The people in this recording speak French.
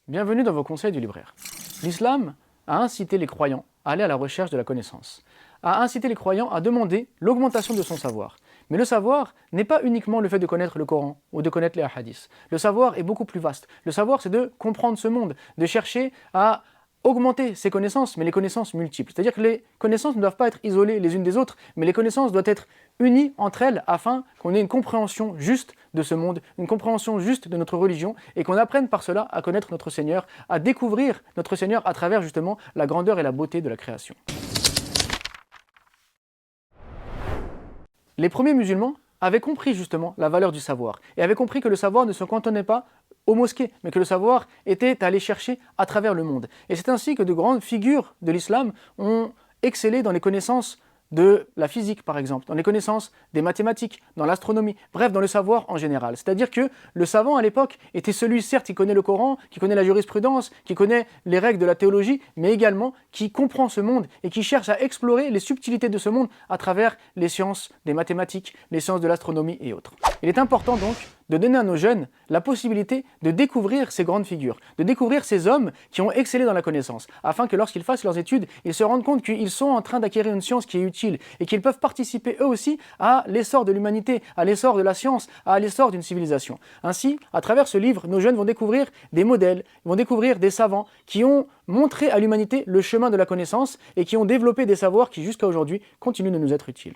Bienvenue dans vos conseils du libraire. L'islam a incité les croyants à aller à la recherche de la connaissance, a incité les croyants à demander l'augmentation de son savoir. Mais le savoir n'est pas uniquement le fait de connaître le Coran ou de connaître les hadiths. Le savoir est beaucoup plus vaste. Le savoir, c'est de comprendre ce monde, de chercher à augmenter ses connaissances, mais les connaissances multiples. C'est-à-dire que les connaissances ne doivent pas être isolées les unes des autres, mais les connaissances doivent être unies entre elles afin qu'on ait une compréhension juste de ce monde, une compréhension juste de notre religion, et qu'on apprenne par cela à connaître notre Seigneur, à découvrir notre Seigneur à travers justement la grandeur et la beauté de la création. Les premiers musulmans avaient compris justement la valeur du savoir et avaient compris que le savoir ne se cantonnait pas aux mosquées, mais que le savoir était à aller chercher à travers le monde. Et c'est ainsi que de grandes figures de l'islam ont excellé dans les connaissances de la physique par exemple, dans les connaissances des mathématiques, dans l'astronomie, bref, dans le savoir en général. C'est-à-dire que le savant à l'époque était celui, certes, qui connaît le Coran, qui connaît la jurisprudence, qui connaît les règles de la théologie, mais également qui comprend ce monde et qui cherche à explorer les subtilités de ce monde à travers les sciences des mathématiques, les sciences de l'astronomie et autres. Il est important donc de donner à nos jeunes la possibilité de découvrir ces grandes figures, de découvrir ces hommes qui ont excellé dans la connaissance, afin que lorsqu'ils fassent leurs études, ils se rendent compte qu'ils sont en train d'acquérir une science qui est utile et qu'ils peuvent participer eux aussi à l'essor de l'humanité, à l'essor de la science, à l'essor d'une civilisation. Ainsi, à travers ce livre, nos jeunes vont découvrir des modèles, vont découvrir des savants qui ont montré à l'humanité le chemin de la connaissance et qui ont développé des savoirs qui jusqu'à aujourd'hui continuent de nous être utiles.